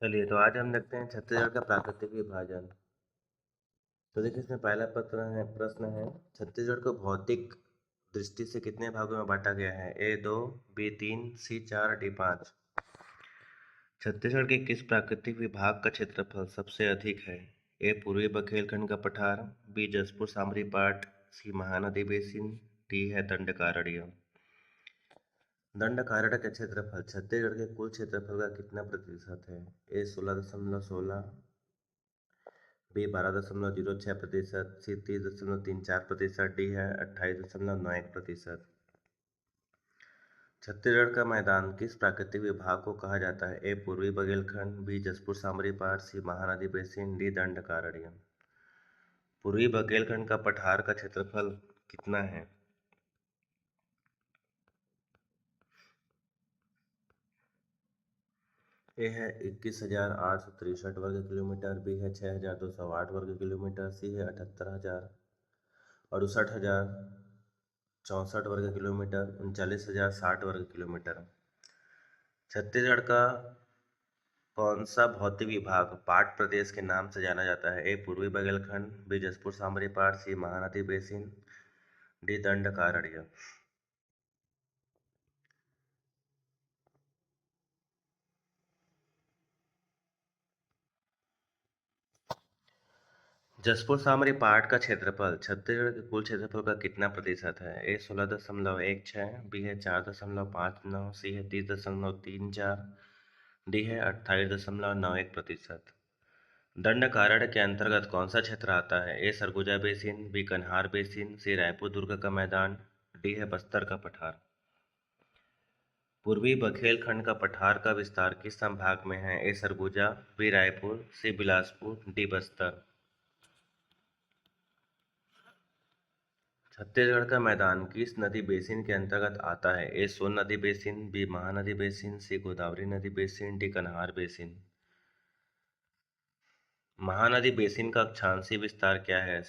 चलिए, तो आज हम देखते हैं छत्तीसगढ़ का प्राकृतिक विभाजन। तो देखिए, इसमें पहला प्रश्न है छत्तीसगढ़ को भौतिक दृष्टि से कितने भागों में बांटा गया है? ए 2, बी 3, सी 4, डी 5। छत्तीसगढ़ के किस प्राकृतिक विभाग का क्षेत्रफल सबसे अधिक है? ए पूर्वी बघेलखंड का पठार, बी जसपुर सामरी पाट, सी महानदी बेसिन, डी है दंडकारण्य। दंडकारण्य का क्षेत्रफल छत्तीसगढ़ के कुल क्षेत्रफल का कितना प्रतिशत है? ए 16.16, बी 12.06%, सी 30.34%, डी है 28.91%। छत्तीसगढ़ का मैदान किस प्राकृतिक विभाग को कहा जाता है? ए पूर्वी बघेलखंड, बी जसपुर सामरी पाट, सी महानदी बेसिन, डी दंडकारण्य। पूर्वी बघेलखंड का पठार का क्षेत्रफल कितना है? ए है 21,863 वर्ग किलोमीटर, बी है 6,208 वर्ग किलोमीटर, सी है 68,68,064 वर्ग किलोमीटर, 39,060 वर्ग किलोमीटर। छत्तीसगढ़ का कौन सा भौतिक विभाग पाट प्रदेश के नाम से जाना जाता है? ए पूर्वी बघेलखंड, बी जसपुर सामरी पाट, सी महानदी बेसिन, डी दंडकारण्य। जसपुर सामरी पाट का क्षेत्रफल छत्तीसगढ़ के कुल क्षेत्रफल का कितना प्रतिशत है? ए 16.16, बी है 4.59, सी है 30.34, डी है 28.91%। दंडकारण्य के अंतर्गत कौन सा क्षेत्र आता है? ए सरगुजा बेसिन, बी कन्हार बेसिन, सी रायपुर दुर्ग का मैदान, डी है बस्तर का पठार। पूर्वी बघेलखंड का पठार का विस्तार किस संभाग में है? ए सरगुजा, बी रायपुर, सी बिलासपुर, डी बस्तर। छत्तीसगढ़ का मैदान किस नदी बेसिन के अंतर्गत आता है? ए सोन नदी बेसिन, बी महानदी बेसिन, सी गोदावरी नदी बेसिन, डी कन्हार बेसिन। महानदी बेसिन का अक्षांशीय विस्तार क्या है?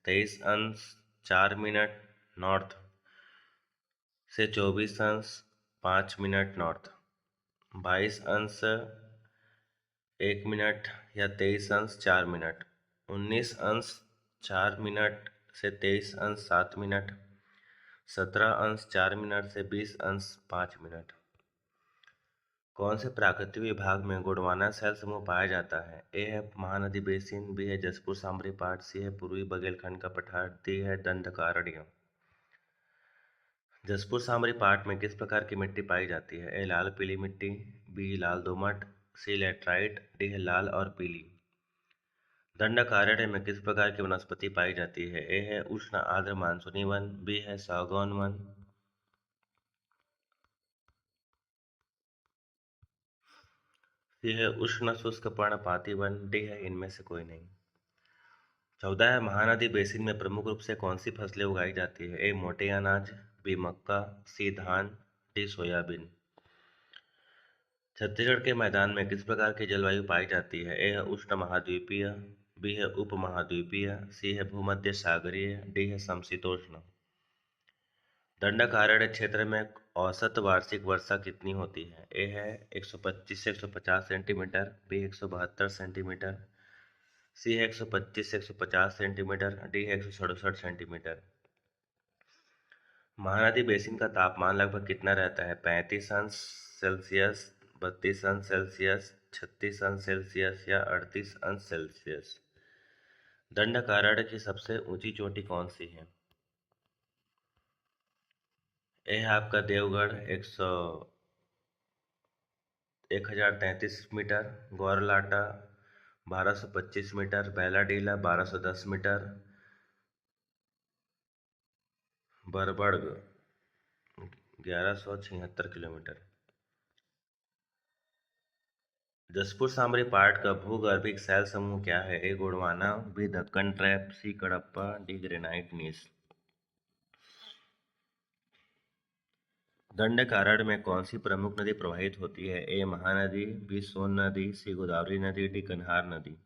23 अंश 4 मिनट नॉर्थ से 24 अंश 5 मिनट नॉर्थ, 22 अंश 1 मिनट या 23 अंश 4 मिनट, 19 अंश 4 मिनट से 23 अंश 7 मिनट, 17 अंश 4 मिनट से 20 अंश 5 मिनट। कौन से प्राकृतिक विभाग में गोंडवाना शैल समूह पाया जाता है? ए है महानदी बेसिन, बी है जसपुर सामरी पाट, सी है पूर्वी बघेलखंड का पठार, डी है दंडकारण्य। जसपुर सामरी पाट में किस प्रकार की मिट्टी पाई जाती है? ए लाल पीली मिट्टी, बी लाल दोमट, सी लैटराइट, डी है लाल और पीली। दंडकारण्य में किस प्रकार की वनस्पति पाई जाती है? ए है उष्ण आर्द्र मानसूनी वन, बी है सागौन वन, सी है उष्ण शुष्क पर्णपाती वन, डी है इनमें से कोई नहीं। 14 महानदी बेसिन में प्रमुख रूप से कौन सी फसलें उगाई जाती है? ए मोटे अनाज, बी मक्का, सी धान, डी सोयाबीन। छत्तीसगढ़ के मैदान में किस प्रकार की जलवायु पाई जाती है? ए है उष्ण महाद्वीपीय, बी है उप महाद्वीपीय, सी है भूमध्य सागरीय, डी है समशीतोष्ण। दंडकारण्य क्षेत्र में औसत वार्षिक वर्षा कितनी होती है? ए है 125 से 150 सेंटीमीटर, बी 172 सेंटीमीटर, सी है 125 से 150 सेंटीमीटर, डी है 167 सेंटीमीटर। महानदी बेसिन का तापमान लगभग कितना रहता है? 35 अंश सेल्सियस, 32 अंश सेल्सियस, 36 अंश सेल्सियस या 38 अंश सेल्सियस। दंडकारण्य की सबसे ऊंची चोटी कौन सी है? ए है आपका Deogarh 1033 metre, Gaurlata 1225 metre, Bailadila 1210 metre, बरबड़ग 1176 किलोमीटर। जसपुर सामरी पाट का भूगर्भिक शैल समूह क्या है? A Gondwana, B Deccan trap, C Kadapa, D granite gneiss. Dandakaranya में कौन सी प्रमुख नदी प्रवाहित होती है? ए महानदी, बी सोन नदी, सी गोदावरी नदी, डी कन्हार नदी।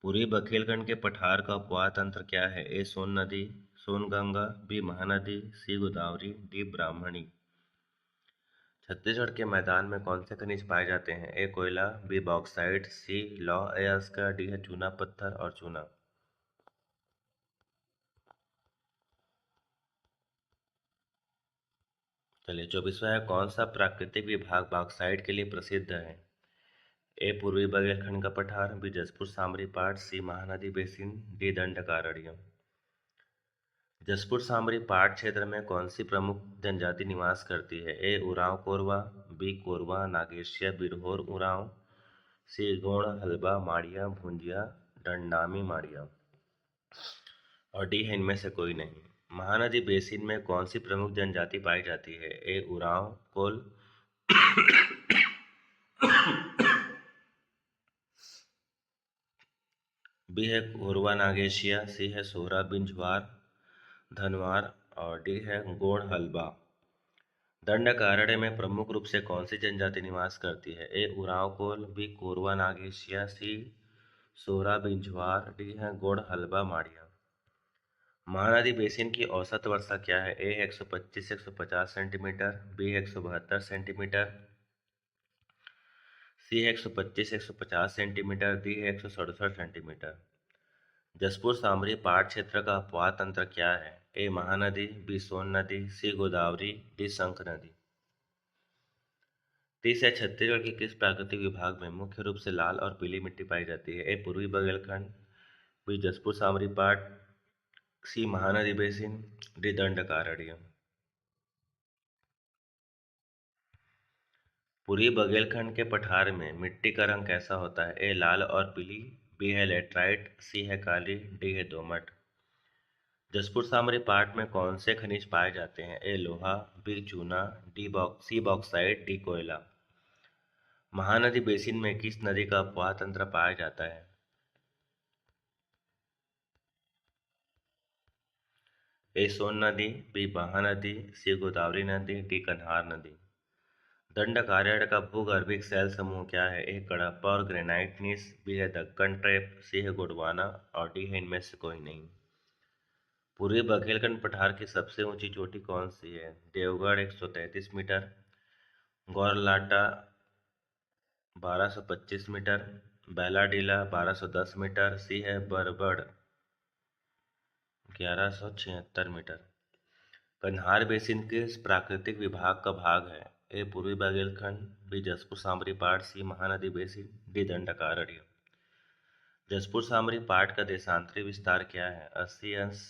पूर्वी बघेलखंड के पठार का उपवाह तंत्र क्या है? ए सोन नदी, सोनगंगा, बी महानदी, सी गोदावरी, डी ब्राह्मणी। छत्तीसगढ़ के मैदान में कौन से खनिज पाए जाते हैं? ए कोयला, बी बॉक्साइट, सी लौह अयस्क, डी है चूना पत्थर और चूना। चलिए 24वां है, कौन सा प्राकृतिक विभाग बॉक्साइट के लिए प्रसिद्ध है? ए पूर्वी बघेलखंड का पठार, बी जसपुर सामरी पाट, सी महानदी बेसिन, डी दंडकारण्य। जसपुर सामरी पाट क्षेत्र में कौन सी प्रमुख जनजाति निवास करती है? ए उरांव कोरवा, बी कोरवा नागेशिया बिरहोर उरांव, सी गोंड हलबा माड़िया भुंजिया डंडामी माड़िया और डी है इनमें से कोई नहीं। महानदी बेसिन में कौन सी प्रमुख जनजाति पाई जाती है? ए उरांव कोल, बी है कोरवा नागेशिया, सी है सोहरा बिंझवार धनवार और डी है गोंड हलबा। दंडकारण्य में प्रमुख रूप से कौन सी जनजाति निवास करती है? ए उरांव कोल, बी कोरवा नागेशिया, सी सोहरा बिंझवार, डी है गोंड हलबा माड़िया। महानदी बेसिन की औसत वर्षा क्या है? ए 125-150 सेंटीमीटर, बी 172 सेंटीमीटर, सी 125-150 centimetre, D 167 centimetre. Jaspur Samri पाट क्षेत्र का अपवाह तंत्र क्या है? ए महानदी, बी सोन नदी, सी गोदावरी, डी शंख नदी। 30 है, छत्तीसगढ़ के किस प्राकृतिक विभाग में मुख्य रूप से लाल और पीली मिट्टी पाई जाती है? ए पूर्वी बघेलखंड, बी जसपुर सामरी पाट, सी महानदी बेसिन, डी दंडकारण्य। पूर्वी बघेलखंड के पठार में मिट्टी का रंग कैसा होता है? ए लाल और पीली, बी है लेटराइट, सी है काली, डी है दोमट। जसपुर सामरी पाट में कौन से खनिज पाए जाते हैं? ए लोहा, बी चूना, सी बॉक्साइट, डी कोयला। महानदी बेसिन में किस नदी का अपवाह तंत्र पाया जाता है? ए सोन नदी, बी महानदी, सी गोदावरी नदी, डी कन्हार नदी। दंडकारण्य का भूगर्भिक शैल समूह क्या है? ए कडप्पा और ग्रेनाइट नीस, बी है दक्कन ट्रैप, सी है गोंडवाना और डी है इनमें से कोई नहीं। पूर्वी बघेलखंड पठार की सबसे ऊंची चोटी कौन सी है? Deogarh 133 metre, Gaurlata 1225 metre, Bailadila 1210 metre, C है बरबड़ 1176 मीटर। कन्हार बेसिन किस प्राकृतिक विभाग का भाग है? ए पूर्वी बघेलखंड, बी जसपुर सामरी पाट, सी महानदी बेसिन, डी दंडकारण्य। जसपुर सामरी पाट का देशांतरी विस्तार क्या है? 80 अंश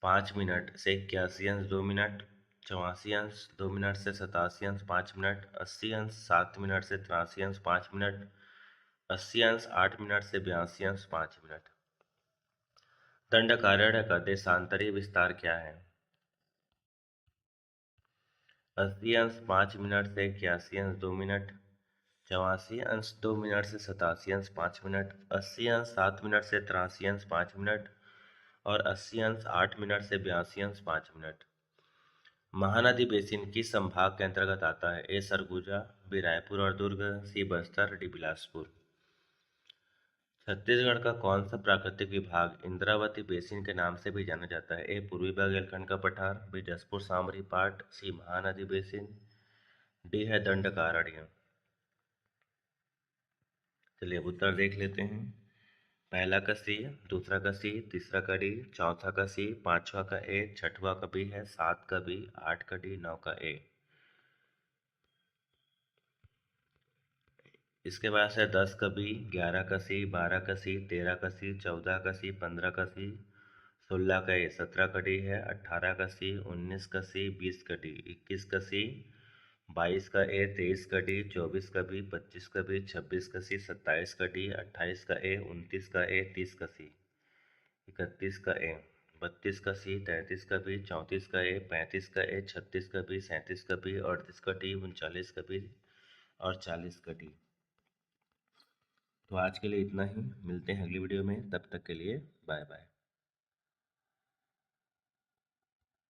5 मिनट से 81 अंश 2 मिनट, 84 अंश 2 मिनट से 87 अंश 5 मिनट, 80 अंश 7 मिनट से 83 अंश 5 मिनट, 80 अंश 8 मिनट से 82 अंश 5 मिनट। दंडकारण्य का देशांतरी विस्तार क्या है? 80 अंश 5 मिनट से 81 अंश 2 मिनट, 84 अंश 2 मिनट से 87 अंश 5 मिनट, 80 अंश 7 मिनट से 83 अंश 5 मिनट और 80 अंश 8 मिनट से 82 अंश 5 मिनट। महानदी बेसिन किस संभाग के अंतर्गत आता है? ए सरगुजा, बी रायपुर और दुर्ग, सी बस्तर, डी बिलासपुर। छत्तीसगढ़ का कौन सा प्राकृतिक विभाग इंद्रावती बेसिन के नाम से भी जाना जाता है? ए पूर्वी बघेलखंड का पठार, बी जसपुर सामरी पाट, सी महानदी बेसिन, डी है दंडकारण्य। चलिए अब उत्तर देख लेते हैं। पहला का सी, दूसरा का सी, तीसरा का डी, चौथा का सी, पांचवा का ए, छठवा का बी है, सात का बी, आठ का डी, नौ का ए। इसके बाद है 10 का बी, 11 का सी, 12 का सी, 13 का सी, 14 का सी, 15 का सी, 16 का ए, 17 का डी है, 18 का सी, 19 का सी, 20 का डी, 21 का सी, 22 का ए, 23 का डी, 24 का बी, 25 का बी, 26 का सी, 27 का डी, 28 का ए, 29 का ए, 30 का सी, 31 का ए, 32 का सी, 33 का बी, 34 का ए, 35 का ए, 36 का बी, 37 का बी, 38 का डी, 39 का बी और 40 का डी। तो आज के लिए इतना ही, मिलते हैं अगली वीडियो में, तब तक के लिए बाय बाय।